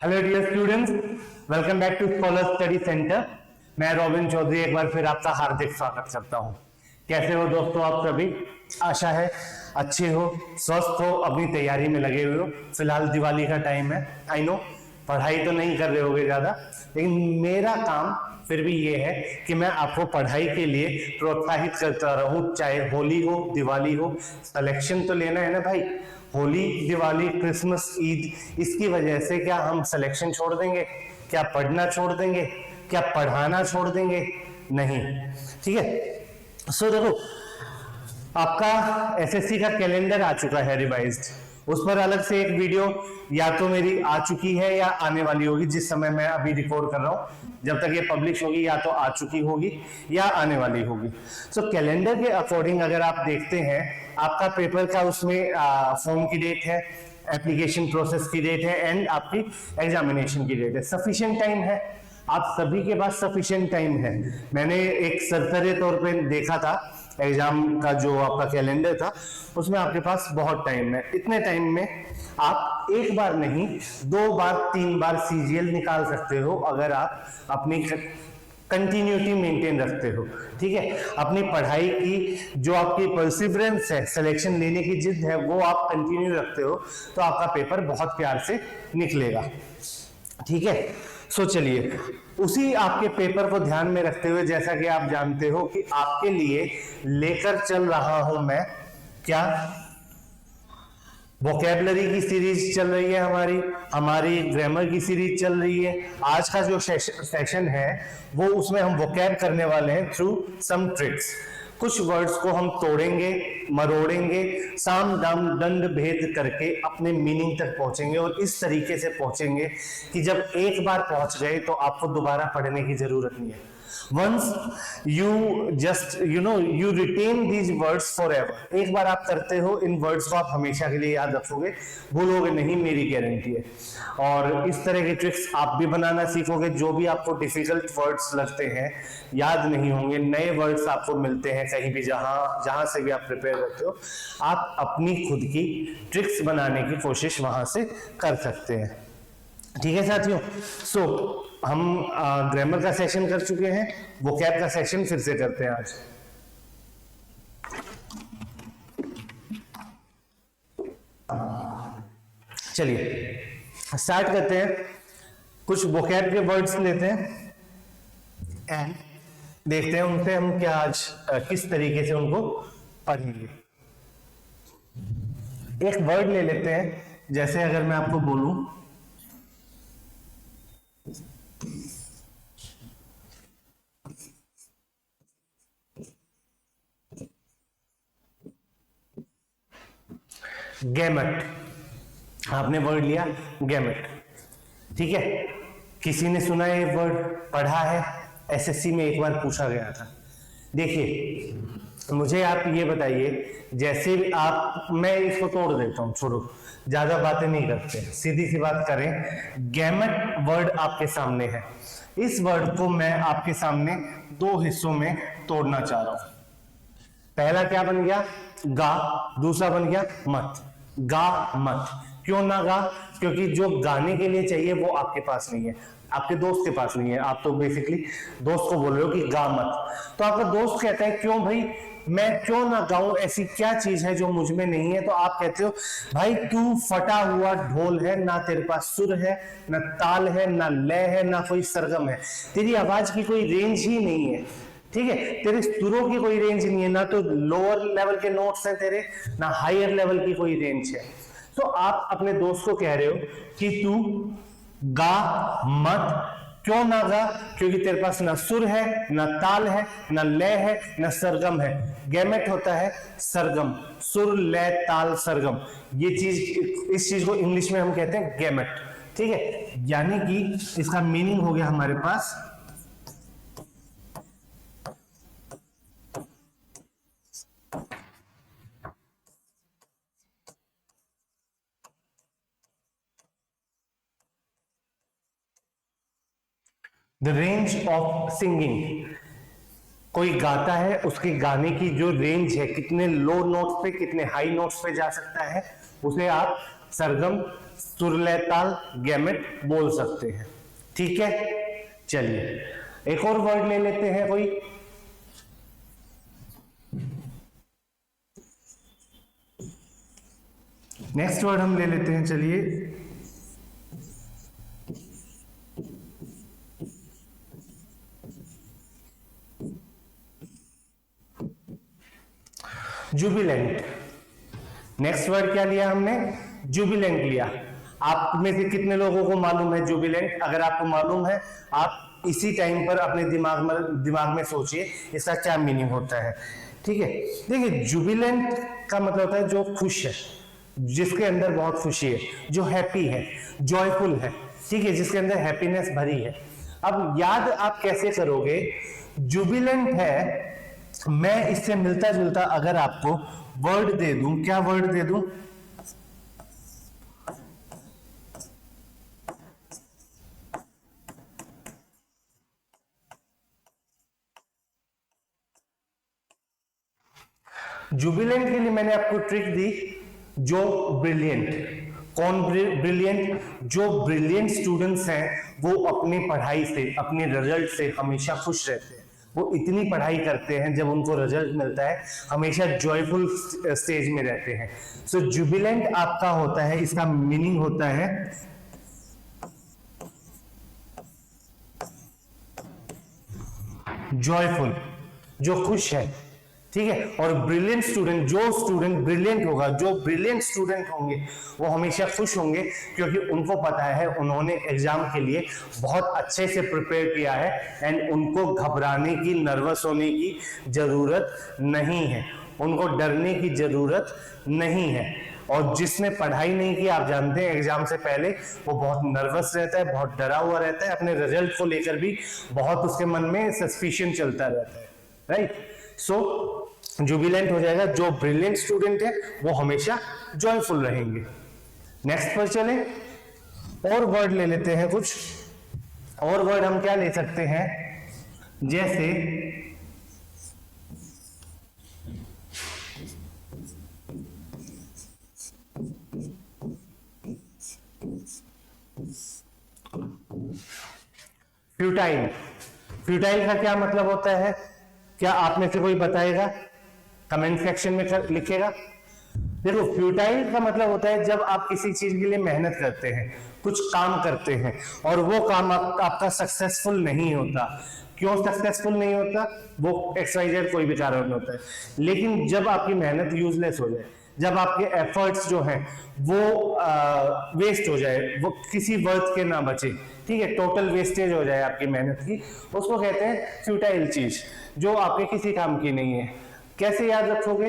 Hello dear students, welcome back to scholar study centre. मैं रॉबिन चौधरी एक बार फिर आपका हार्दिक स्वागत करता हूं। कैसे हो दोस्तों आप सभी? आशा है अच्छे हो, स्वस्थ हो, अपनी तैयारी में लगे हुए हो। फिलहाल दिवाली का टाइम है, आई नो पढ़ाई तो नहीं कर रहे होगे ज्यादा, लेकिन मेरा काम फिर भी ये है कि मैं आपको पढ़ाई के लिए प्रोत्साहित करता रहूं, चाहे होली हो, दिवाली हो। सिलेक्शन तो लेना है ना भाई। होली, दिवाली, क्रिसमस, ईद, इसकी वजह से क्या हम सिलेक्शन छोड़ देंगे? क्या पढ़ना छोड़ देंगे? क्या पढ़ाना छोड़ देंगे? नहीं। ठीक है। सो देखो, आपका एसएससी का कैलेंडर आ चुका है रिवाइज्ड। उस पर अलग से एक वीडियो या तो मेरी आ चुकी है या आने वाली होगी। जिस समय मैं अभी रिकॉर्ड कर रहा हूं, जब तक ये पब्लिश होगी या तो आ चुकी होगी या आने वाली होगी। सो कैलेंडर के अकॉर्डिंग अगर आप देखते हैं, आपका पेपर का उसमें फॉर्म की डेट है, एप्लीकेशन प्रोसेस की डेट है एंड आपकी एग्जामिनेशन की डेट है। सफिशिएंट टाइम है, आप सभी के पास सफिशिएंट टाइम है। मैंने एक सरसरी तौर पे देखा था एग्जाम का जो आपका कैलेंडर था, उसमें आपके पास बहुत टाइम है। इतने टाइम में आप एक बार नहीं, 2 बार 3 बार सीजीएल निकाल सकते हो अगर आप अपनी कंटिन्यूटी मेंटेन रखते हो। ठीक है, अपनी पढ़ाई की जो आपकी परसिवरेंस है, सिलेक्शन लेने की जिद है, वो आप कंटिन्यू रखते हो तो आपका पेपर बहुत प्यार से निकलेगा। ठीक है। सो चलिए, उसी आपके पेपर को ध्यान में रखते हुए, जैसा कि आप जानते हो कि आपके लिए लेकर चल रहा हूं मैं क्या, वोकेबलरी की सीरीज चल रही है, हमारी ग्रामर की सीरीज चल रही है। आज का जो सेशन है वो, उसमें हम वोकैब करने वाले हैं थ्रू सम ट्रिक्स। कुछ वर्ड्स को हम तोड़ेंगे, मरोड़ेंगे, साम दाम दंड भेद करके अपने मीनिंग तक पहुंचेंगे, और इस तरीके से पहुंचेंगे कि जब एक बार पहुंच गए तो आपको दोबारा पढ़ने की जरूरत नहीं है। Once you just you retain these words forever, एक बार आप करते हो, इन वर्ड्स को आप हमेशा के लिए याद रखोगे, भूलोगे नहीं, मेरी गारंटी है। और इस तरह के ट्रिक्स आप भी बनाना सीखोगे। जो भी आपको डिफिकल्ट वर्ड्स लगते हैं, याद नहीं होंगे, नए वर्ड्स आपको मिलते हैं कहीं भी, जहां से भी आप प्रिपेयर करते हो, आप अपनी खुद की ट्रिक्स बनाने की कोशिश वहां से कर सकते हैं। ठीक है साथियों। सो हम ग्रामर का सेशन कर चुके हैं, वोकैब का सेशन फिर से करते हैं आज। चलिए स्टार्ट करते हैं। कुछ वोकैब के वर्ड्स लेते हैं एंड देखते हैं उनसे हम क्या आज किस तरीके से उनको पढ़ेंगे। एक वर्ड ले लेते हैं, जैसे अगर मैं आपको बोलूं गैमेट। आपने वर्ड लिया गैमेट, ठीक है। किसी ने सुना है ये वर्ड, पढ़ा है, एसएससी में एक बार पूछा गया था। देखिए मुझे आप ये बताइए, जैसे भी आप, मैं इसको तोड़ देता हूं, छोड़ो, ज्यादा बातें नहीं करते, सीधी सी बात करें। गैमेट वर्ड आपके सामने है। इस वर्ड को मैं आपके सामने 2 हिस्सों में तोड़ना चाह रहा हूं। पहला क्या बन गया? गा। दूसरा बन गया मत। गा मत। क्यों ना गा? क्योंकि जो गाने के लिए चाहिए वो आपके पास नहीं है, आपके दोस्त के पास नहीं है। आप तो बेसिकली दोस्त को बोल रहे हो कि गा मत, तो आपका दोस्त कहता है क्यों भाई, मैं क्यों ना गाऊं, ऐसी क्या चीज है जो मुझ में नहीं है? तो आप कहते हो भाई तू फटा हुआ ढोल है, ना तेरे पास सुर है, ना ताल है, ना लय है, ना कोई सरगम है, तेरी आवाज की कोई रेंज ही नहीं है। ठीक है, तेरे सुरों की कोई रेंज नहीं है, ना तो लोअर लेवल के नोट्स हैं तेरे, ना हायर लेवल की कोई रेंज है। तो आप अपने दोस्त को कह रहे हो कि तू गा मत। क्यों ना गा? क्योंकि तेरे पास ना सुर है, ना ताल है, ना लय है, ना सरगम है। गैमेट होता है सरगम, सुर लय ताल सरगम, ये चीज, इस चीज को इंग्लिश में हम कहते हैं गैमेट। ठीक है, यानी कि इसका मीनिंग हो गया हमारे पास the range of singing, कोई गाता है, उसके गाने की जो रेंज है, कितने लो नोट्स पे कितने हाई नोट्स पे जा सकता है, उसे आप सरगम, सुर, लय, ताल, गैमेट बोल सकते हैं। ठीक है, चलिए एक और वर्ड ले लेते हैं कोई। नेक्स्ट वर्ड हम ले लेते हैं, चलिए जुबिलेंट। नेक्स्ट वर्ड क्या लिया हमने? जुबिलेंट लिया। आप में से कितने लोगों को मालूम है जुबिलेंट? अगर आपको मालूम है, आप इसी टाइम पर अपने दिमाग में सोचिए इसका क्या मीनिंग होता है। ठीक है, देखिए जुबिलेंट का मतलब होता है जो खुश है, जिसके अंदर बहुत खुशी है, जो हैप्पी है, जॉयफुल है। ठीक है, जिसके अंदर हैप्पीनेस भरी है। अब याद आप कैसे करोगे? जुबिलेंट है, मैं इससे मिलता जुलता अगर आपको वर्ड दे दूं, क्या वर्ड दे दूं? जुबिलेंट के लिए मैंने आपको ट्रिक दी, जो ब्रिलियंट। कौन ब्रिलियंट? जो ब्रिलियंट स्टूडेंट्स हैं वो अपनी पढ़ाई से, अपने रिजल्ट से हमेशा खुश रहते हैं। वो इतनी पढ़ाई करते हैं, जब उनको रिजल्ट मिलता है हमेशा जॉयफुल स्टेज में रहते हैं। सो जुबिलेंट आपका होता है, इसका मीनिंग होता है जॉयफुल, जो खुश है। ठीक है, और ब्रिलियंट स्टूडेंट, जो स्टूडेंट ब्रिलियंट होगा, जो ब्रिलियंट स्टूडेंट होंगे वो हमेशा खुश होंगे, क्योंकि उनको पता है उन्होंने एग्जाम के लिए बहुत अच्छे से प्रिपेयर किया है एंड उनको घबराने की, नर्वस होने की जरूरत नहीं है, उनको डरने की जरूरत नहीं है। और जिसने पढ़ाई नहीं की, आप जानते हैं एग्जाम से पहले वो बहुत नर्वस रहता है, बहुत डरा हुआ रहता है, अपने रिजल्ट को लेकर भी बहुत उसके मन में सस्पिशन चलता रहता है, राइट। सो जुबिलेंट हो जाएगा, जो ब्रिलियंट स्टूडेंट है वो हमेशा जॉयफुल रहेंगे। नेक्स्ट पर चले, और वर्ड ले लेते हैं कुछ। और वर्ड हम क्या ले सकते हैं? जैसे फ्यूटाइल। फ्यूटाइल का क्या मतलब होता है? क्या आप में से कोई बताएगा? कमेंट सेक्शन में लिखेगा। देखो, फ्यूटाइल का मतलब होता है जब आप किसी चीज के लिए मेहनत करते हैं, कुछ काम करते हैं और वो काम आपका सक्सेसफुल नहीं होता। क्यों सक्सेसफुल नहीं होता? वो XYZ कोई भी कारण होता है, लेकिन जब आपकी मेहनत यूजलेस हो जाए, जब आपके एफर्ट्स जो हैं वो वेस्ट हो जाए, वो किसी वर्थ के ना बचे, ठीक है, टोटल वेस्टेज हो जाए आपकी मेहनत की, उसको कहते हैं फ्यूटाइल चीज, जो आपके किसी काम की नहीं है। कैसे याद रखोगे?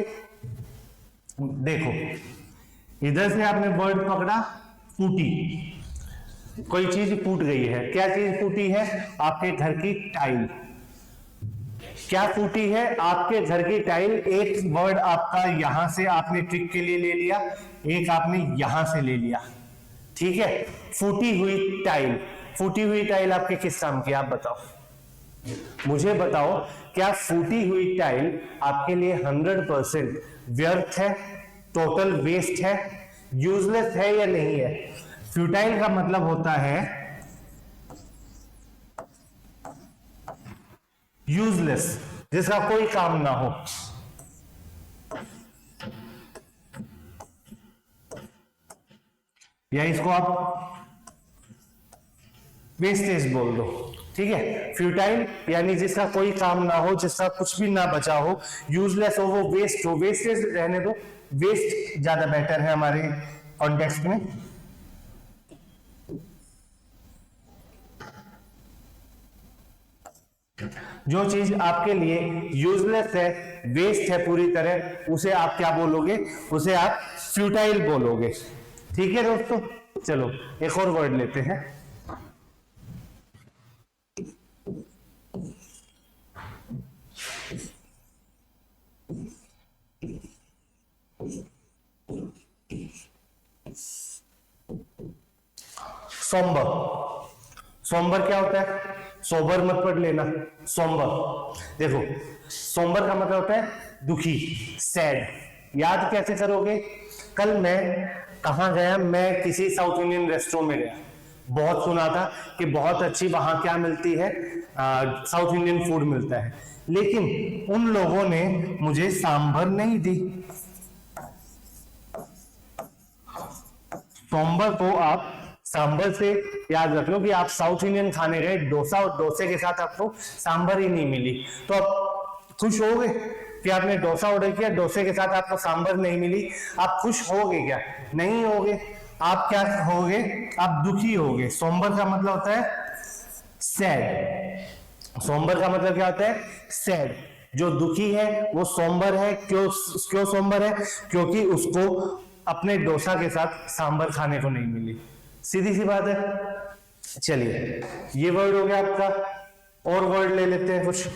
देखो, इधर से आपने वर्ड पकड़ा फूटी, कोई चीज फूट गई है। क्या चीज फूटी है? आपके घर की टाइल। क्या फूटी है? आपके घर की टाइल। एक वर्ड आपका यहां से आपने ट्रिक के लिए ले लिया, एक आपने यहां से ले लिया, ठीक है। फूटी हुई टाइल। फूटी हुई टाइल आपके किस काम की? आप बताओ, मुझे बताओ, क्या फूटी हुई टाइल आपके लिए 100% व्यर्थ है, टोटल वेस्ट है, यूजलेस है या नहीं है? फ्यूटाइल का मतलब होता है यूजलेस, जिसका कोई काम ना हो। या इसको आप वेस्टेज बोल दो, ठीक है। फ्यूटाइल यानी जिसका कोई काम ना हो, जिसका कुछ भी ना बचा हो, यूजलेस हो, वो वेस्ट हो। वेस्टेज रहने दो, वेस्ट ज्यादा बेटर है हमारे कॉन्टेक्स्ट में। जो चीज आपके लिए यूजलेस है, वेस्ट है पूरी तरह, उसे आप क्या बोलोगे? उसे आप फ्यूटाइल बोलोगे। ठीक है दोस्तों, चलो एक और वर्ड लेते हैं। सोम्बर। सोमबर क्या होता है? सोबर मत पढ़ लेना, सोमबर। देखो सोमबर का मतलब होता है दुखी, सैड। याद कैसे करोगे? कल मैं कहाँ गया? मैं किसी साउथ इंडियन रेस्टोरेंट में गया, बहुत सुना था कि बहुत अच्छी वहां क्या मिलती है, साउथ इंडियन फूड मिलता है, लेकिन उन लोगों ने मुझे सांभर नहीं दी। सोमबर को आप सांभर से याद रख लो कि आप साउथ इंडियन खाने गए, डोसा, और डोसे के साथ आपको सांभर ही नहीं मिली, तो आप खुश हो गए कि आपने डोसा ऑर्डर किया, डोसे के साथ आपको सांभर नहीं मिली, आप खुश होगे क्या? नहीं होगे। आप क्या होगे? आप दुखी होगे। सोमबर का मतलब होता है सैड। सोमबर का मतलब क्या होता है? सैड। जो दुखी है वो सोमबर है। क्यों क्यों सोमबर है? क्योंकि उसको अपने डोसा के साथ सांभर खाने को नहीं मिली। सीधी सी बात है। चलिए ये वर्ड हो गया आपका, और वर्ड ले लेते हैं कुछ।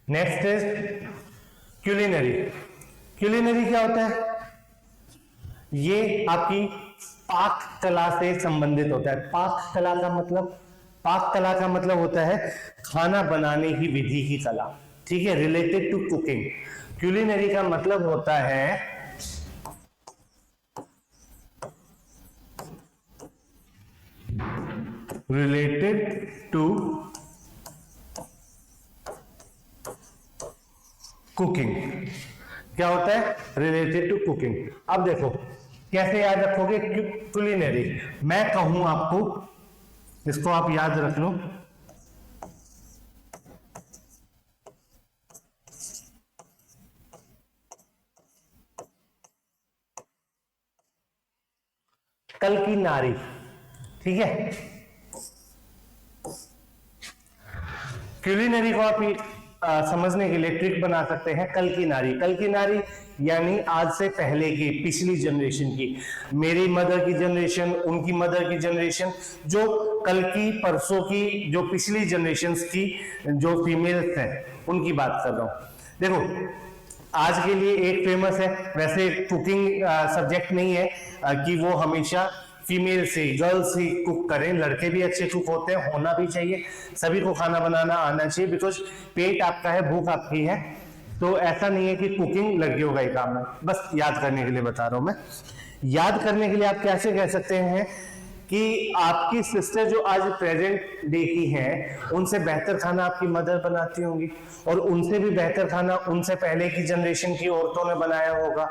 Next is culinary. क्यूलिनरी क्या होता है? ये आपकी पाक कला से संबंधित होता है। पाक कला का मतलब, पाक कला का मतलब होता है खाना बनाने की विधि की कला, ठीक है, रिलेटेड टू कुकिंग। क्यूलिनरी का मतलब होता है रिलेटेड टू कुकिंग। क्या होता है? Related to cooking. अब देखो कैसे याद रखोगे क्यूलिनरी। मैं कहूं आपको, इसको आप याद रख लो, कल की नारी, ठीक है। क्यूलिनरी को आप समझने के लिए ट्रिक बना सकते हैं। कल की नारी, कल की नारी यानी आज से पहले की, पिछली जनरेशन की, मेरी मदर की जनरेशन, उनकी मदर की जनरेशन, जो कल की, परसों की, जो पिछली जनरेशन की जो फीमेल्स हैं उनकी बात कर रहा हूं। देखो आज के लिए एक फेमस है, वैसे कुकिंग सब्जेक्ट नहीं है कि वो हमेशा फीमेल से, गर्ल्स ही कुक करें, लड़के भी अच्छे कुक होते हैं, होना भी चाहिए, सभी को खाना बनाना आना चाहिए, बिकॉज पेट आपका है, भूख आपकी है, तो ऐसा नहीं है कि कुकिंग लड़कियों का ही काम है। बस याद करने के लिए बता रहा हूं मैं। याद करने के लिए आप कैसे कह सकते हैं कि आपकी सिस्टर जो आज प्रेजेंट डे की है, उनसे बेहतर खाना आपकी मदर बनाती होंगी, और उनसे भी बेहतर खाना उनसे पहले की जनरेशन की औरतों ने बनाया होगा,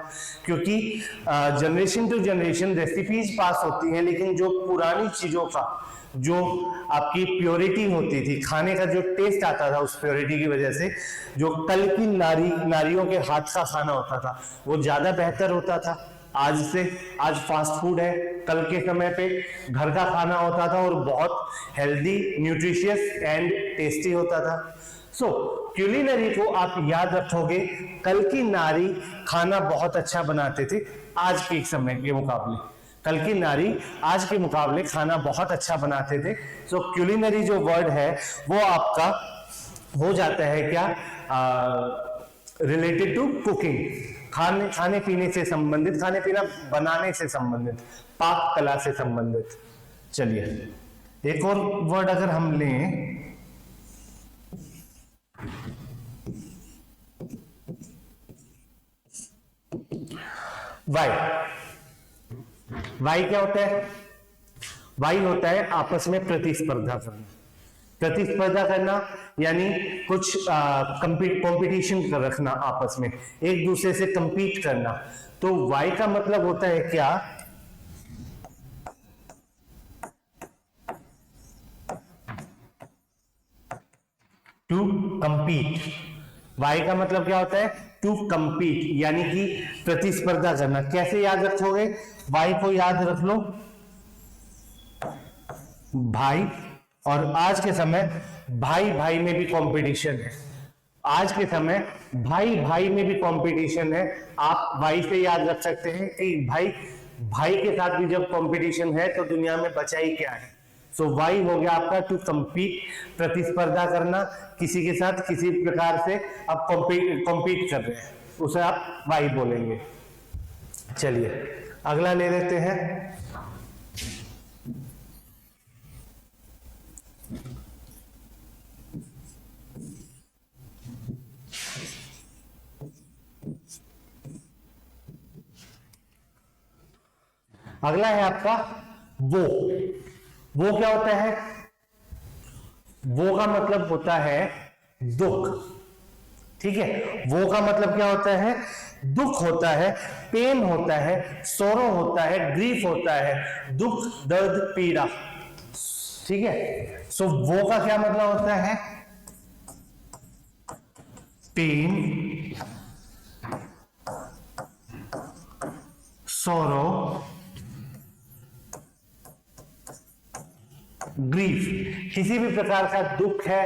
क्योंकि जनरेशन टू जनरेशन रेसिपीज पास होती हैं, लेकिन जो पुरानी चीजों का जो आपकी प्योरिटी होती थी, खाने का जो टेस्ट आता था, उस प्योरिटी की वजह से जो कल की नारियों के हाथ का खाना होता था वो ज्यादा बेहतर होता था आज से। आज फास्ट फूड है, कल के समय पे घर का खाना होता था और बहुत हेल्दी, न्यूट्रिशियस एंड टेस्टी होता था। सो क्यूलिनरी को आप याद रखोगे, कल की नारी खाना बहुत अच्छा बनाते थे आज के समय के मुकाबले, कल की नारी आज के मुकाबले खाना बहुत अच्छा बनाते थे। सो क्यूलिनरी जो वर्ड है वो आपका हो जाता है क्या, रिलेटेड टू कुकिंग, खाने पीने से संबंधित, खाने पीना बनाने से संबंधित, पाक कला से संबंधित। चलिए एक और वर्ड अगर हम लें, वाई। वाई क्या होता है? वाई होता है आपस में प्रतिस्पर्धा करना। प्रतिस्पर्धा करना यानी कुछ कंपटीशन कर रखना, आपस में एक दूसरे से कंपीट करना। तो वाई का मतलब होता है क्या, टू कंपीट। वाई का मतलब क्या होता है? टू कंपीट, यानी कि प्रतिस्पर्धा करना। कैसे याद रखोगे? वाई को याद रख लो भाई, और आज के समय भाई भाई में भी कंपटीशन है। आज के समय भाई भाई में भी कंपटीशन है। आप भाई से याद रख सकते हैं कि भाई भाई के साथ भी जब कंपटीशन है तो दुनिया में बचा ही क्या है, सो वाई हो गया आपका टू compete, प्रतिस्पर्धा करना किसी के साथ, किसी प्रकार से आप compete कर रहे हैं, उसे आप वाई बोलेंगे। चलिए अगला ले लेते हैं। अगला है आपका वो। वो क्या होता है? वो का मतलब होता है दुख। ठीक है, वो का मतलब क्या होता है? दुख होता है, पेन होता है, सोरो होता है, ग्रीफ होता है, दुख, दर्द, पीड़ा। ठीक है, सो वो का क्या मतलब होता है? पेन, सोरो, ग्रीफ। किसी भी प्रकार का दुख है,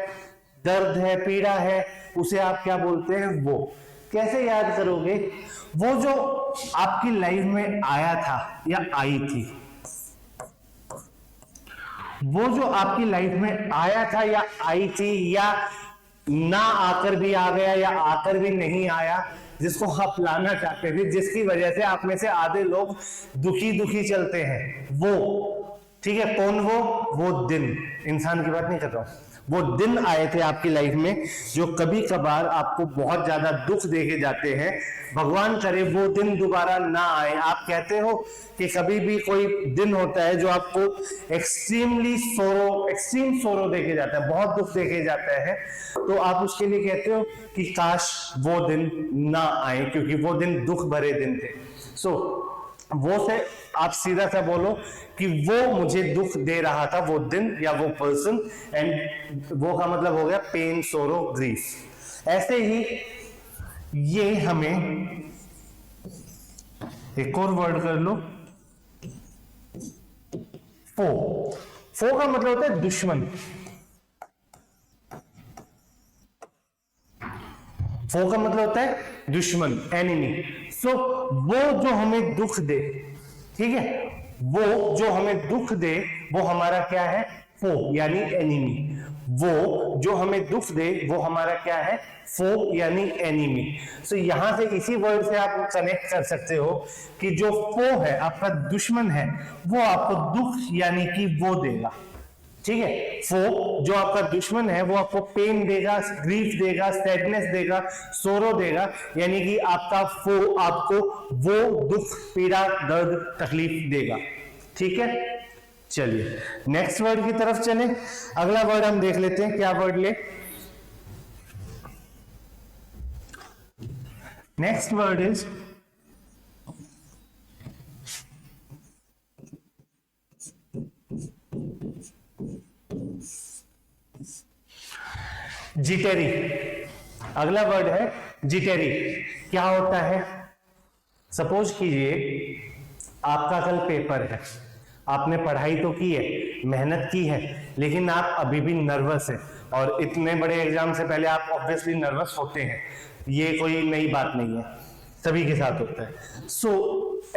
दर्द है, पीड़ा है, उसे आप क्या बोलते हैं? वो। कैसे याद करोगे? वो जो आपकी लाइफ में आया था या आई थी, वो जो आपकी लाइफ में आया था या आई थी, या ना आकर भी आ गया या आकर भी नहीं आया, जिसको आप लाना चाहते थे, जिसकी वजह से आप में से आधे लोग दुखी दुखी चलते हैं, वो। ठीक है, कौन वो? वो दिन, इंसान की बात नहीं कर रहा हूं। वो दिन आए थे आपकी लाइफ में जो कभी कभार आपको बहुत ज्यादा दुख देके जाते हैं। भगवान करे वो दिन दोबारा ना आए। आप कहते हो कि कभी भी कोई दिन होता है जो आपको एक्सट्रीम सोरो देके जाता है, बहुत दुख देके जाता है, तो आप उसके लिए कहते हो कि काश वो दिन ना आए, क्योंकि वो दिन दुख भरे दिन थे। वो से आप सीधा सा बोलो कि वो मुझे दुख दे रहा था, वो दिन या वो पर्सन, एंड वो का मतलब हो गया पेन, सोरो, ग्रीफ। ऐसे ही ये हमें एक और वर्ड कर लो, फो। फो का मतलब होता है दुश्मन। फो का मतलब होता है दुश्मन, एनिमी। वो जो हमें दुख दे, ठीक है, वो जो हमें दुख दे वो हमारा क्या है? फो यानी एनिमी। वो जो हमें दुख दे वो हमारा क्या है? फो यानी एनिमी। यहां से इसी वर्ड से आप कनेक्ट कर सकते हो कि जो फो है, आपका दुश्मन है, वो आपको दुख यानी कि वो देगा। ठीक है, फो जो आपका दुश्मन है वो आपको पेन देगा, ग्रीफ देगा, सैडनेस देगा, सोरो देगा, यानी कि आपका फो आपको वो दुख, पीड़ा, दर्द, तकलीफ देगा। ठीक है, चलिए नेक्स्ट वर्ड की तरफ चलें। अगला वर्ड हम देख लेते हैं, क्या वर्ड ले? Next word is jittery. अगला वर्ड है जिटेरी। क्या होता है? सपोज कीजिए आपका कल पेपर है, आपने पढ़ाई तो की है, मेहनत की है, लेकिन आप अभी भी नर्वस हैं, और इतने बड़े एग्जाम से पहले आप ऑब्वियसली नर्वस होते हैं, ये कोई नई बात नहीं है, सभी के साथ होता है। सो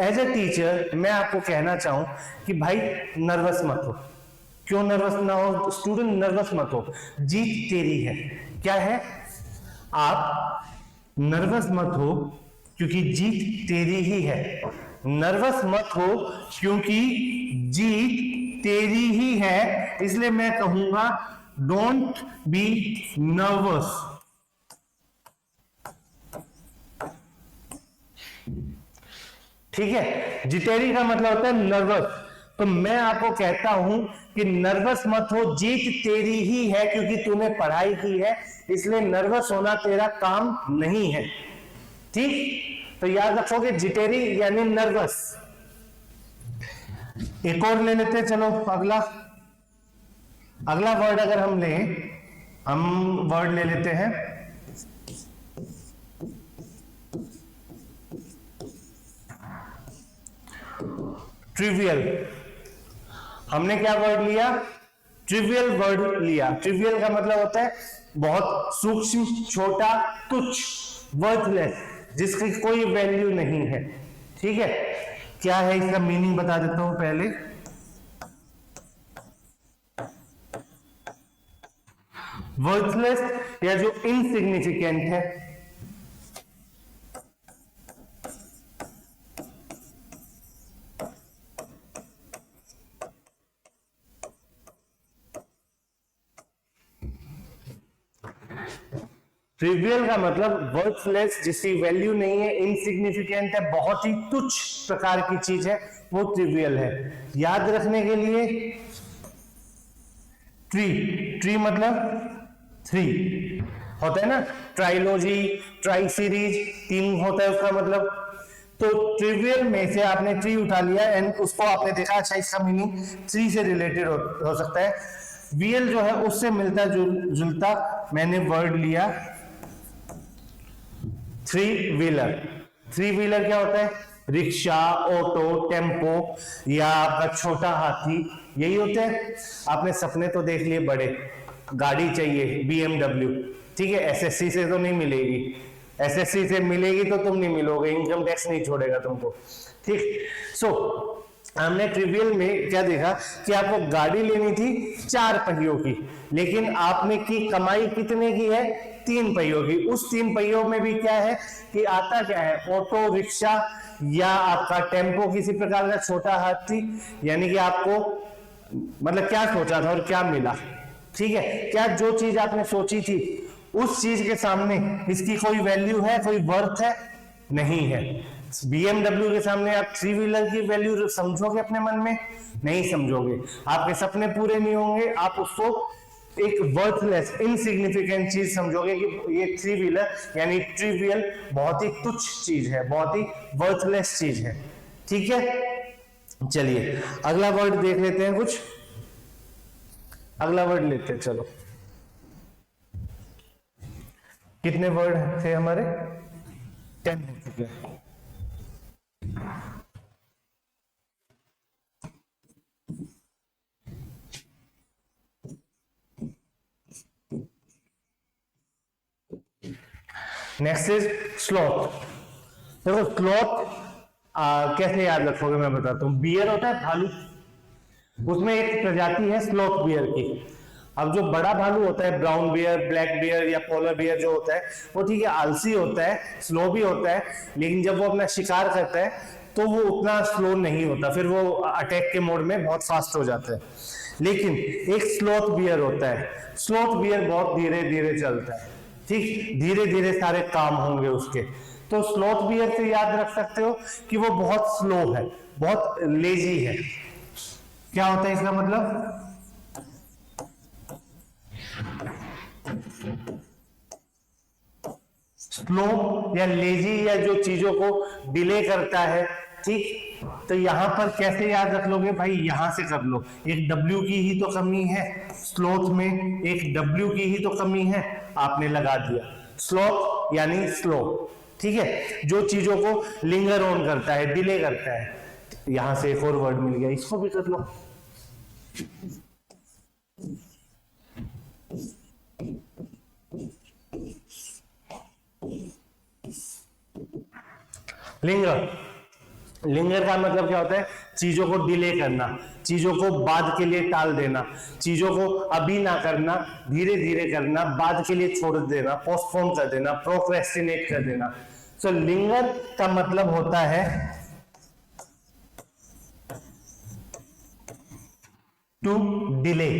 एज ए टीचर मैं आपको कहना चाहूं कि भाई नर्वस मत हो। क्यों नर्वस ना हो? स्टूडेंट नर्वस मत हो, जीत तेरी है। क्या है? आप नर्वस मत हो क्योंकि जीत तेरी ही है। नर्वस मत हो क्योंकि जीत तेरी ही है, इसलिए मैं कहूंगा डोंट बी नर्वस। ठीक है, जिटेरी का मतलब होता है नर्वस। तो मैं आपको कहता हूं कि नर्वस मत हो, जीत तेरी ही है, क्योंकि तूने पढ़ाई की है, इसलिए नर्वस होना तेरा काम नहीं है। ठीक, तो याद रखोगे जिटेरी यानी नर्वस। एक और ले लेते हैं, चलो अगला वर्ड अगर हम वर्ड ले लेते हैं ट्रिवियल। हमने क्या वर्ड लिया? ट्रिवियल वर्ड लिया। ट्रिवियल का मतलब होता है बहुत सूक्ष्म, छोटा, तुच्छ, वर्थलेस, जिसकी कोई वैल्यू नहीं है। ठीक है, क्या है इसका मीनिंग बता देता हूं पहले। वर्थलेस या जो इनसिग्निफिकेंट है, ट्रिवियल का मतलब वर्थलेस, जिसकी वैल्यू नहीं है, इनसिग्निफिकेंट है, बहुत ही तुच्छ प्रकार की चीज है, वो ट्रिवियल है। याद रखने के लिए ट्री मतलब 3 होता है ना, ट्राइलॉजी, ट्राई सीरीज, 3 होता है उसका मतलब। तो ट्रिवियल में से आपने ट्री उठा लिया एंड उसको आपने देखा, अच्छा इसका मीनिंग 3 से रिलेटेड हो सकता है। वीएल जो है उससे मिलता जुलता मैंने वर्ड लिया, 3 व्हीलर। 3 व्हीलर क्या होता है? रिक्शा, ऑटो, टेम्पो या आपका छोटा हाथी, यही होते हैं। आपने सपने तो देख लिए बड़े, गाड़ी चाहिए BMW, ठीक है, एसएससी से तो नहीं मिलेगी, एसएससी से मिलेगी तो तुम नहीं मिलोगे, इनकम टैक्स नहीं छोड़ेगा तुमको, ठीक। सो हमने ट्रिवियल में क्या देखा कि आपको गाड़ी लेनी थी 4 पहियों की, लेकिन आपने की कमाई कितने की है? 3 पहियों की। उस 3 पहियों में भी क्या है कि आता क्या है? ऑटो, रिक्शा या आपका टेम्पो, किसी प्रकार का छोटा हाथी। यानी कि आपको मतलब क्या सोचा था और क्या मिला, ठीक है। क्या जो चीज आपने सोची थी उस चीज के सामने इसकी कोई वैल्यू है, कोई वर्थ है? नहीं है। BMW के सामने आप 3 व्हीलर की वैल्यू समझोगे अपने मन में? नहीं समझोगे, आपके सपने पूरे नहीं होंगे, आप उसको एक वर्थलेस, इनसिग्निफिकेंट चीज समझोगे कि ये 3 व्हीलर यानी ट्रिवियल, बहुत ही तुच्छ चीज है, बहुत ही वर्थलेस चीज है, ठीक है। चलिए अगला वर्ड देख लेते हैं, कुछ अगला वर्ड लेते हैं। चलो, कितने वर्ड थे हमारे? 10 हो चुके हैं। Next is sloth. देखो स्लॉथ कैसे याद रखोगे मैं बताता हूं। बियर होता है भालू, उसमें एक प्रजाति है स्लॉथ बियर की। अब जो बड़ा भालू होता है, ब्राउन बियर, ब्लैक बियर या पोलर बियर जो होता है, वो ठीक है आलसी होता है, स्लो भी होता है, लेकिन जब वो अपना शिकार करता है तो वो उतना स्लो नहीं होता, फिर वो अटैक के मोड में बहुत फास्ट हो जाता है। लेकिन एक स्लॉथ बियर होता है, स्लॉथ बियर बहुत धीरे धीरे चलता है, ठीक, धीरे धीरे सारे काम होंगे उसके। तो स्लॉथ बियर से याद रख सकते हो कि वो बहुत स्लो है, बहुत लेजी है। क्या होता है इसका मतलब? स्लो या लेजी, या जो चीजों को डिले करता है, ठीक। तो यहां पर कैसे याद रख लोगे भाई? यहां से कर लो, एक W की ही तो कमी है स्लोथ में, एक W की ही तो कमी है, आपने लगा दिया स्लोथ यानी स्लो, ठीक है, जो चीजों को लिंगर ऑन करता है, डिले करता है। यहां से एक और वर्ड मिल गया, इसको भी कर लो। लिंगर। लिंगर का मतलब क्या होता है? चीजों को डिले करना, चीजों को बाद के लिए टाल देना, चीजों को अभी ना करना, धीरे धीरे करना, बाद के लिए छोड़ देना, पोस्टपोन कर देना, प्रोक्रेस्टिनेट कर देना। सो लिंगर का मतलब होता है टू डिले।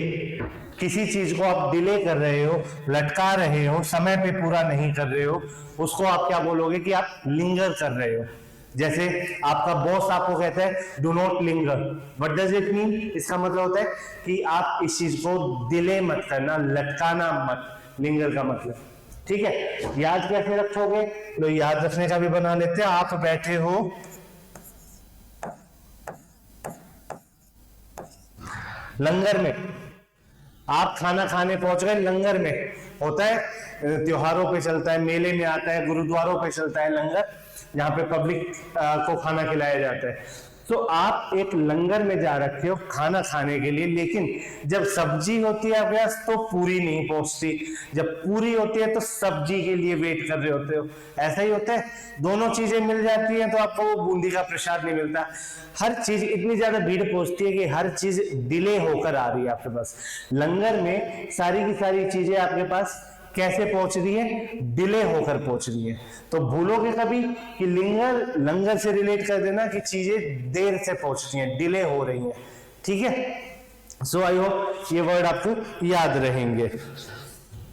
किसी चीज को आप डिले कर रहे हो, लटका रहे हो, समय पे पूरा नहीं कर रहे हो, उसको आप क्या बोलोगे कि आप लिंगर कर रहे हो। जैसे आपका बॉस आपको कहता है do not linger, what does it mean? इसका मतलब होता है कि आप इस चीज को डिले मत करना, लटकाना मत, लिंगर का मतलब, ठीक है। याद कैसे रखोगे? तो याद रखने का भी बना लेते हैं। आप बैठे हो लंगर में, आप खाना खाने पहुंच गए लंगर में, होता है त्योहारों पे चलता है, मेले में आता है, गुरुद्वारों पे चलता है लंगर, जहां पे पब्लिक को खाना खिलाया जाता है। तो आप एक लंगर में जा रखे हो खाना खाने के लिए, लेकिन जब सब्जी होती है आपके पास तो पूरी नहीं पहुंचती, जब पूरी होती है तो सब्जी के लिए वेट कर रहे होते हो। ऐसा ही होता है, दोनों चीजें मिल जाती हैं तो आपको वो बूंदी का प्रसाद नहीं मिलता। हर चीज इतनी ज्यादा भीड़ पहुंचती है कि हर चीज डिले होकर आ रही है आपके पास। लंगर में सारी की सारी चीजें आपके पास कैसे पहुंच रही है, डिले होकर पहुंच रही है। तो भूलोगे कभी कि लंगर से रिलेट कर देना कि चीजें देर से पहुंच रही हैं, डिले हो रही हैं। ठीक है, सो आई होप ये वर्ड आपको याद रहेंगे।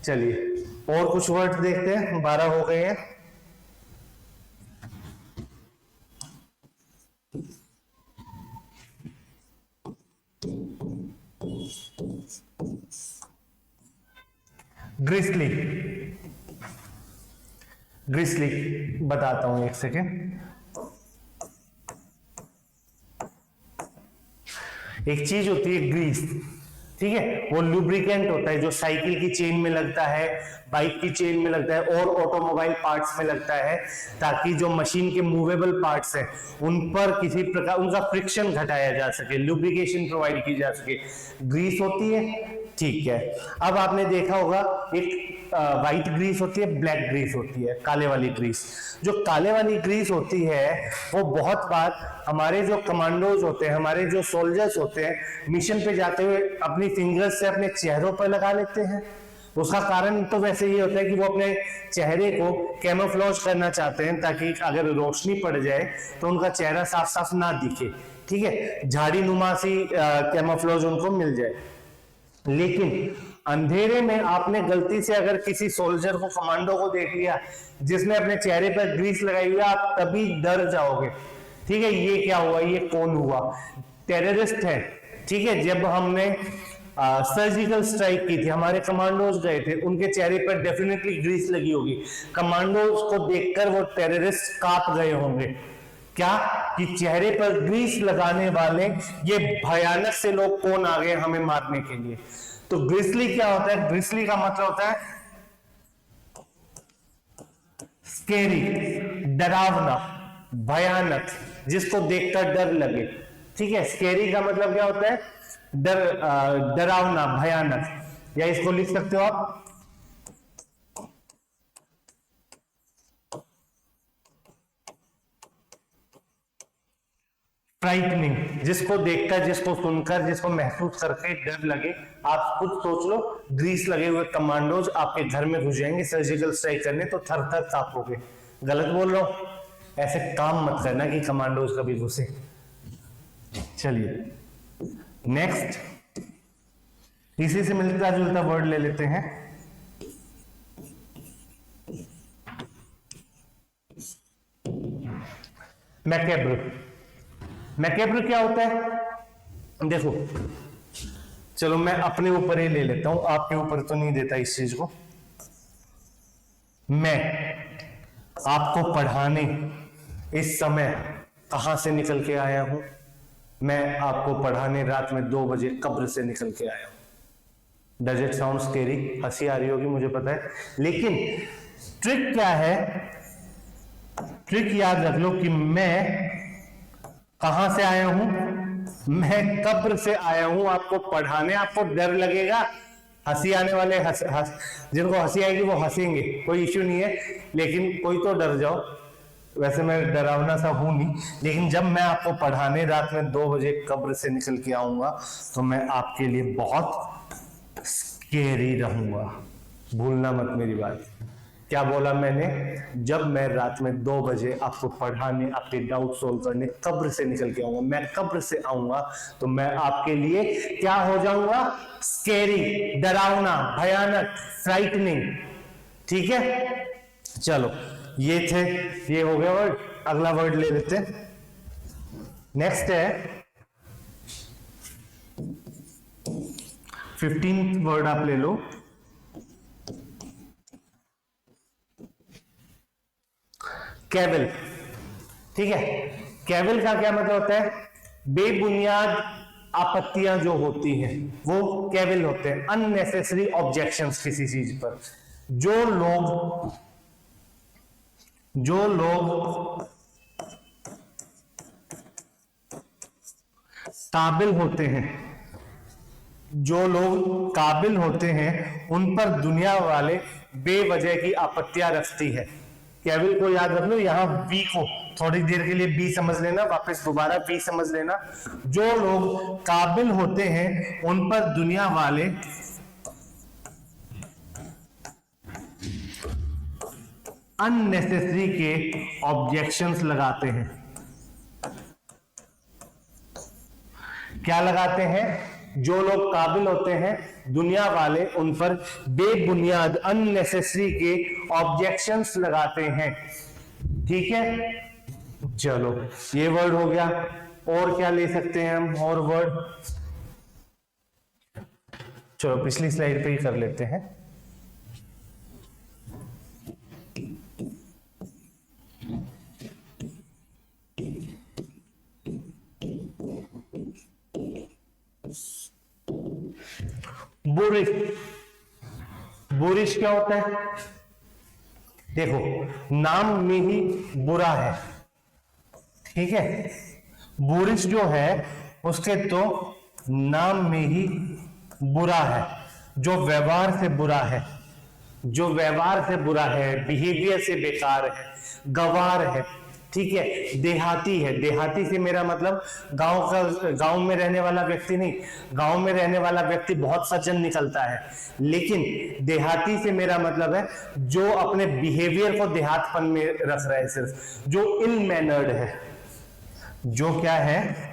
चलिए और कुछ वर्ड देखते हैं, 12 हो गए हैं। ग्रिसली, ग्रिसली बताता हूं, एक सेकेंड। एक चीज होती है ग्रीस, ठीक है, वो लुब्रिकेंट होता है जो साइकिल की चेन में लगता है, बाइक की चेन में लगता है और ऑटोमोबाइल पार्ट्स में लगता है, ताकि जो मशीन के मूवेबल पार्ट्स हैं उन पर किसी प्रकार उनका फ्रिक्शन घटाया जा सके, लुब्रिकेशन प्रोवाइड की जा सके, ग्रीस होती है। ठीक है, अब आपने देखा होगा एक व्हाइट ग्रीस होती है, ब्लैक ग्रीस होती है, काले वाली ग्रीस। जो काले वाली ग्रीस होती है वो बहुत बार हमारे जो कमांडोज होते हैं, हमारे जो सोल्जर्स होते हैं, मिशन पे जाते हुए अपनी फिंगर्स से अपने चेहरों पर लगा लेते हैं। उसका कारण तो वैसे ये होता है कि वो अपने चेहरे को कैमोफ्लेज करना चाहते हैं, ताकि अगर रोशनी पड़ जाए तो उनका चेहरा साफ साफ ना दिखे। ठीक है, झाड़ी नुमा सी कैमोफ्लेज उनको मिल जाए। लेकिन अंधेरे में आपने गलती से अगर किसी सोल्जर को, कमांडो को देख लिया जिसने अपने चेहरे पर ग्रीस लगाई हुई है, आप तभी डर जाओगे। ठीक है, ये क्या हुआ, ये कौन हुआ, टेररिस्ट है। ठीक है, जब हमने सर्जिकल स्ट्राइक की थी, हमारे कमांडोज गए थे, उनके चेहरे पर डेफिनेटली ग्रीस लगी होगी। कमांडोज को देखकर वो टेररिस्ट कांप गए होंगे, क्या कि चेहरे पर ग्रीस लगाने वाले ये भयानक से लोग कौन आ गए हमें मारने के लिए। तो ग्रिसली क्या होता है, ग्रिसली का मतलब होता है स्केरी, डरावना, भयानक, जिसको देखकर डर लगे। ठीक है, स्केरी का मतलब क्या होता है, डरावना, भयानक, या इसको लिख सकते हो आप फ्राइटनिंग, जिसको देखकर, जिसको सुनकर, जिसको महसूस करके डर लगे। आप खुद सोच लो, ग्रीस लगे हुए कमांडोज आपके घर में घुस जाएंगे सर्जिकल स्ट्राइक करने, तो थर थर कांपोगे। गलत बोल रहा हूं, ऐसे काम मत करना कि कमांडोज कभी घुसे। चलिए नेक्स्ट, इसी से मिलता जुलता वर्ड ले लेते हैं, मैकेब्र। मैकेब्र क्या होता है, देखो चलो मैं अपने ऊपर ही ले लेता हूं, आपके ऊपर तो नहीं देता इस चीज को। मैं आपको पढ़ाने इस समय कहां से निकल के आया हूं, मैं आपको पढ़ाने रात में 2 बजे कब्र से निकल के आया हूं। Does it sound scary? हंसी आ रही होगी मुझे पता है, लेकिन ट्रिक क्या है, ट्रिक याद रख लो कि मैं कहां से आया हूं, मैं कब्र से आया हूं आपको पढ़ाने। आपको डर लगेगा, हंसी आने वाले जिनको हंसी आएगी वो हंसेंगे, कोई इश्यू नहीं है, लेकिन कोई तो डर जाओ। वैसे मैं डरावना सा हूं नहीं, लेकिन जब मैं आपको पढ़ाने रात में 2 बजे कब्र से निकल के आऊंगा तो मैं आपके लिए बहुत स्केरी रहूंगा। भूलना मत मेरी बात। क्या बोला मैंने, जब मैं रात में 2 बजे आपको पढ़ाने, आपके डाउट सोल्व करने कब्र से निकल के आऊंगा, मैं कब्र से आऊंगा तो मैं आपके लिए क्या हो जाऊंगा, स्केरी, डरावना, भयानक, फ्राइटनिंग। ठीक है, चलो ये थे, ये हो गया वर्ड। अगला वर्ड ले लेते हैं, नेक्स्ट है 15th वर्ड आप ले लो, कैवल। ठीक है, कैवल का क्या मतलब होता है, बेबुनियाद आपत्तियां जो होती हैं वो कैवल होते हैं, अननेसेसरी ऑब्जेक्शंस किसी चीज पर। जो लोग काबिल होते हैं, जो लोग काबिल होते हैं उन पर दुनिया वाले बेवजह की आपत्तियां रखती है। केविल को याद रख लो, यहां वी को थोड़ी देर के लिए बी समझ लेना, वापस दोबारा वी समझ लेना। जो लोग काबिल होते हैं उन पर दुनिया वाले अननेसेसरी के ऑब्जेक्शंस लगाते हैं। क्या लगाते हैं? जो लोग काबिल होते हैं दुनिया वाले उन पर बेबुनियाद अननेसेसरी के ऑब्जेक्शंस लगाते हैं। ठीक है, चलो ये वर्ड हो गया। और क्या ले सकते हैं हम? और वर्ड, चलो पिछली स्लाइड पे ही कर लेते हैं। बुरिश, बुरिश क्या होता है? देखो नाम में ही बुरा है, ठीक है। बुरिश जो है उसके तो नाम में ही बुरा है, जो व्यवहार से बुरा है, जो व्यवहार से बुरा है, बिहेवियर से बेकार है, गवार है, ठीक है। देहाती है, देहाती से मेरा मतलब गांव में रहने वाला व्यक्ति नहीं। गांव में रहने वाला व्यक्ति बहुत सज्जन निकलता है, लेकिन देहाती से मेरा मतलब है जो अपने बिहेवियर को देहातपन में रख रहा है, सिर्फ जो इल मैनर्ड है, जो क्या है,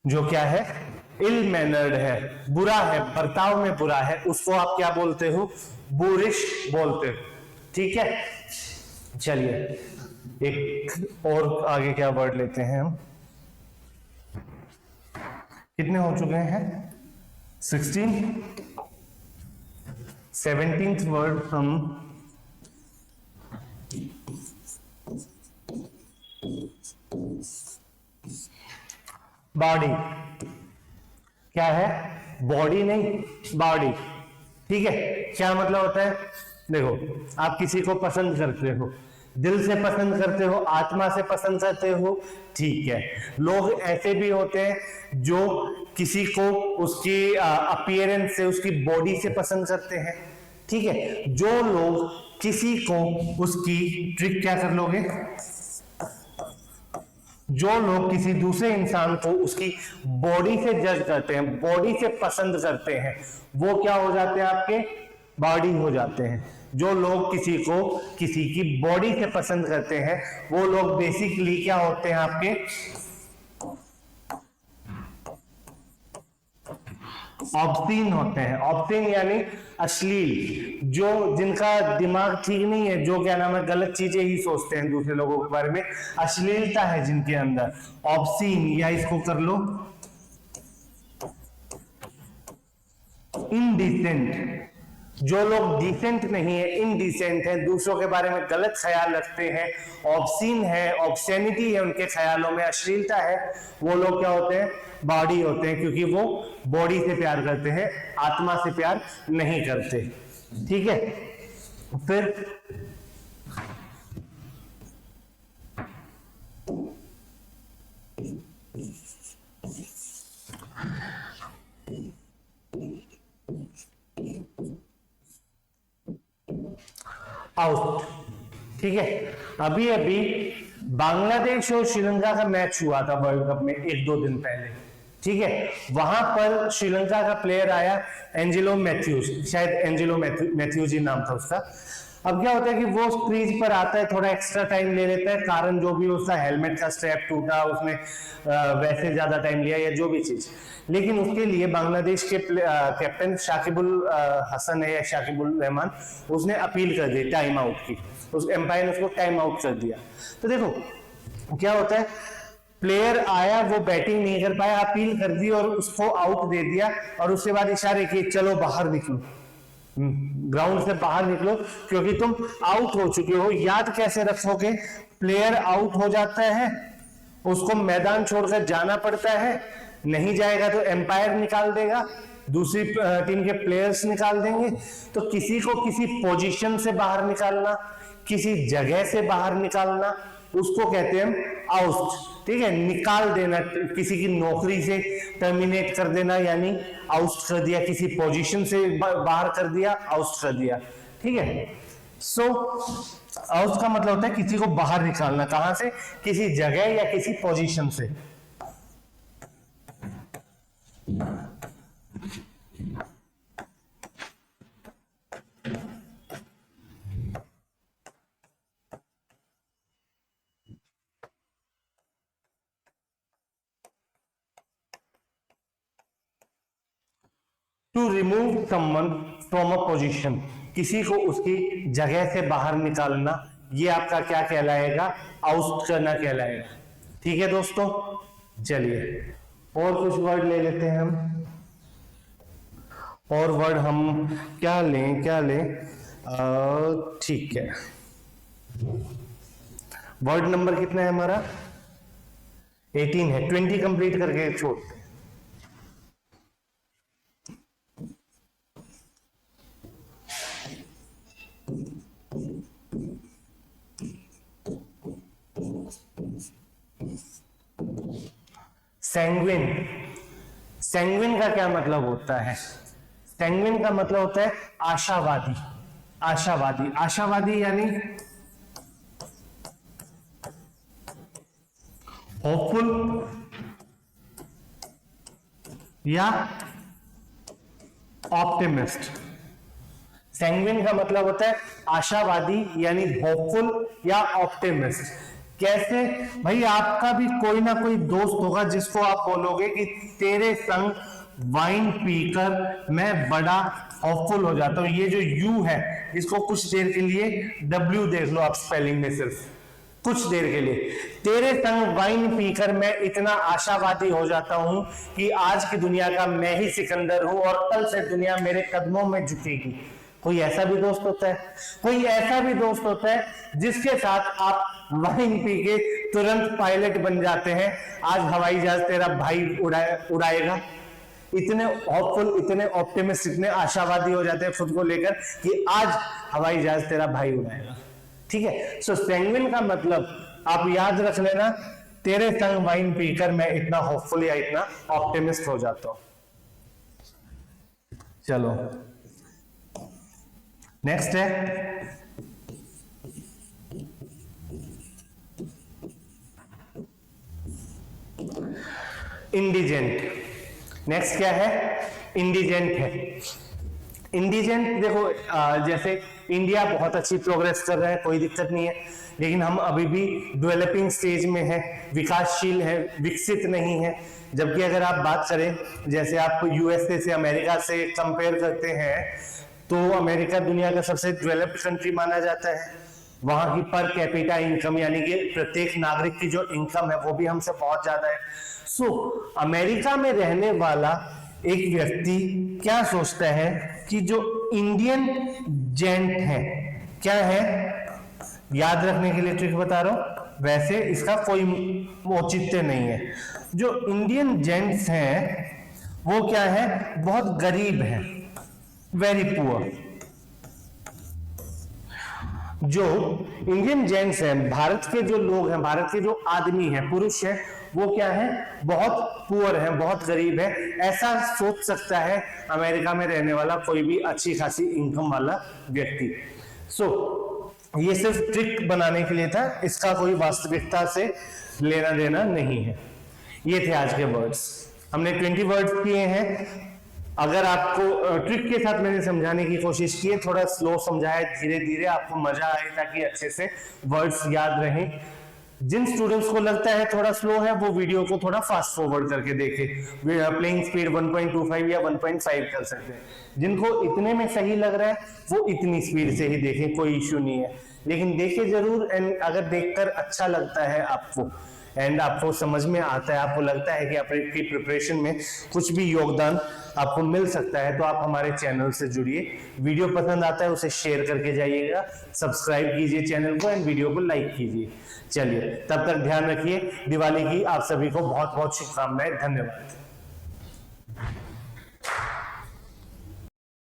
जो क्या है, इल मैनर्ड है, बुरा है, बर्ताव में बुरा है, उसको आप क्या बोलते हो? बुरिश बोलते हो, ठीक है। चलिए एक और आगे क्या वर्ड लेते हैं हम। कितने हो चुके हैं? 16। 17th वर्ड हम बॉडी। क्या है? बॉडी नहीं, बॉडी, ठीक है। क्या मतलब होता है? देखो आप किसी को पसंद करते हो, दिल से पसंद करते हो, आत्मा से पसंद करते हो, ठीक है। लोग ऐसे भी होते हैं जो किसी को उसकी अपीयरेंस से, उसकी बॉडी से पसंद करते हैं, ठीक है। जो लोग किसी को उसकी ट्रिक, क्या कर लोगे, जो लोग किसी दूसरे इंसान को उसकी बॉडी से जज करते हैं, बॉडी से पसंद करते हैं, वो क्या हो जाते हैं? आपके बॉडी हो जाते हैं। जो लोग किसी को किसी की बॉडी से पसंद करते हैं वो लोग बेसिकली क्या होते हैं? आपके ऑब्सीन होते हैं। ऑब्सीन यानी अश्लील, जो जिनका दिमाग ठीक नहीं है, जो क्या नाम है, गलत चीजें ही सोचते हैं दूसरे लोगों के बारे में, अश्लीलता है जिनके अंदर, ऑब्सीन। या इसको कर लो इनडिसेंट। जो लोग डिसेंट नहीं है, इनडिसेंट है, दूसरों के बारे में गलत ख्याल रखते हैं, ऑब्सीन है, ऑब्सेनिटी है उनके ख्यालों में, अश्लीलता है, वो लोग क्या होते हैं? बॉडी होते हैं, क्योंकि वो बॉडी से प्यार करते हैं, आत्मा से प्यार नहीं करते, ठीक है। फिर आउट, ठीक है। अभी अभी बांग्लादेश और श्रीलंका का मैच हुआ था वर्ल्ड कप में 1-2 दिन पहले, ठीक है। वहां पर श्रीलंका का प्लेयर आया एंजेलो मैथ्यूज, शायद एंजेलो मैथ्यूज ही नाम था उसका। अब क्या होता है कि वो क्रीज पर आता है, थोड़ा एक्स्ट्रा टाइम ले लेता है, कारण जो भी उसका हेलमेट का स्ट्रैप टूटा, उसने वैसे ज्यादा टाइम लिया या जो भी चीज, लेकिन उसके लिए बांग्लादेश के कैप्टन शाकिबुल हसन है या शाकिबुल रहमान, उसने अपील कर दी टाइम आउट की, उस एम्पायर ने उसको टाइम आउट कर दिया। तो देखो क्या होता है, प्लेयर आया, वो बैटिंग नहीं कर पाया, अपील कर दी और उसको आउट दे दिया, और उसके बाद इशारे किए चलो बाहर निकलो, ग्राउंड से बाहर निकलो, क्योंकि तुम आउट हो चुके हो। याद कैसे रखोगे? प्लेयर आउट हो जाता है, उसको मैदान छोड़कर जाना पड़ता है, नहीं जाएगा तो एम्पायर निकाल देगा, दूसरी टीम के प्लेयर्स निकाल देंगे। तो किसी को किसी पोजीशन से बाहर निकालना, किसी जगह से बाहर निकालना, उसको कहते हैं हम आउस्ट। ठीक है, निकाल देना, किसी की नौकरी से टर्मिनेट कर देना, यानी आउस्ट कर दिया, किसी पोजीशन से बाहर कर दिया, आउस्ट कर दिया। ठीक है, सो आउट का मतलब होता है किसी को बाहर निकालना, कहां से, किसी जगह या किसी पोजीशन से। To remove someone from a position, किसी को उसकी जगह से बाहर निकालना, ये आपका क्या कहलाएगा, आउट करना कहलाएगा। ठीक है दोस्तों, चलिए और कुछ वर्ड ले लेते हैं हम। और वर्ड हम क्या लें, क्या लें, ठीक है, वर्ड नंबर कितना है हमारा, 18 है, 20 कंप्लीट करके छोड़ते हैं। सैंग्विन, सैंग्विन का क्या मतलब होता है, सैंग्विन का मतलब होता है आशावादी। आशावादी, आशावादी यानी होपफुल या ऑप्टिमिस्ट। सैंग्विन का मतलब होता है आशावादी यानी होपफुल या ऑप्टिमिस्ट। कैसे भाई, आपका भी कोई ना कोई दोस्त होगा जिसको आप बोलोगे कि तेरे संग वाइन पीकर मैं बड़ा होपफुल हो जाता हूं। ये जो यू है इसको कुछ देर के लिए डब्ल्यू देख लो आप स्पेलिंग में, सिर्फ कुछ देर के लिए, तेरे संग वाइन पीकर मैं इतना आशावादी हो जाता हूं कि आज की दुनिया का मैं ही सिकंदर हूं और कल से दुनिया मेरे कदमों में झुकेगी। कोई ऐसा भी दोस्त होता है, कोई ऐसा भी दोस्त होता है जिसके साथ आप वाइन पी के तुरंत पायलट बन जाते हैं, आज हवाई जहाज तेरा भाई उड़ाएगा। इतने होपफुल, इतने ऑप्टिमिस्ट, इतने आशावादी हो जाते हैं खुद को लेकर कि आज हवाई जहाज तेरा भाई उड़ाएगा। ठीक है, सो सैंग्विन का मतलब आप याद रख लेना, तेरे संग वाइन पीकर मैं इतना होपफुल या इतना ऑप्टिमिस्ट हो जाता हूं। चलो नेक्स्ट है इंडिजेंट। नेक्स्ट क्या है, इंडिजेंट है। इंडिजेंट देखो, जैसे इंडिया बहुत अच्छी प्रोग्रेस कर रहा है, कोई दिक्कत नहीं है, लेकिन हम अभी भी डेवलपिंग स्टेज में है, विकासशील है, विकसित नहीं है। जबकि अगर आप बात करें, जैसे आप यूएसए से, अमेरिका से कंपेयर करते हैं, तो अमेरिका दुनिया का सबसे डेवलप्ड कंट्री माना जाता है। वहां की पर कैपिटा इनकम यानी कि प्रत्येक नागरिक की जो इनकम है वो भी हमसे बहुत ज्यादा है। सो अमेरिका में रहने वाला एक व्यक्ति क्या सोचता है कि जो इंडियन जेंट है, क्या है, याद रखने के लिए ट्रिक बता रहा हूं, वैसे इसका कोई औचित्य नहीं है। जो इंडियन जेंट्स हैं वो क्या है, बहुत गरीब है, वेरी पुअर। जो इंडियन जेंट्स हैं, भारत के जो लोग हैं, भारत के जो आदमी हैं, पुरुष हैं, वो क्या है, बहुत पुअर है, बहुत गरीब है। ऐसा सोच सकता है अमेरिका में रहने वाला कोई भी अच्छी खासी इनकम वाला व्यक्ति। सो ये सिर्फ ट्रिक बनाने के लिए था, इसका कोई वास्तविकता से लेना देना नहीं है। ये थे आज के वर्ड्स, हमने 20 वर्ड्स किए हैं। अगर आपको ट्रिक के साथ मैंने समझाने की कोशिश की है, थोड़ा स्लो समझाया, धीरे धीरे आपको मजा आए ताकि अच्छे से वर्ड्स याद रहें। जिन स्टूडेंट्स को लगता है थोड़ा स्लो है वो वीडियो को थोड़ा फास्ट फॉरवर्ड करके देखें, प्लेइंग स्पीड 1.25 या 1.5 कर सकते हैं। जिनको इतने में सही लग रहा है वो इतनी स्पीड से ही देखें, कोई इश्यू नहीं है, लेकिन देखें जरूर। एंड अगर देखकर अच्छा लगता है आपको एंड आपको समझ में आता है, आपको लगता है कि आपकी प्रिपरेशन में कुछ भी योगदान आपको मिल सकता है, तो आप हमारे चैनल से जुड़िए। वीडियो पसंद आता है उसे शेयर करके जाइएगा, सब्सक्राइब कीजिए चैनल को एंड वीडियो को लाइक कीजिए। चलिए, तब तक ध्यान रखिए। दिवाली की आप सभी को बहुत बहुत शुभकामनाएं। धन्यवाद।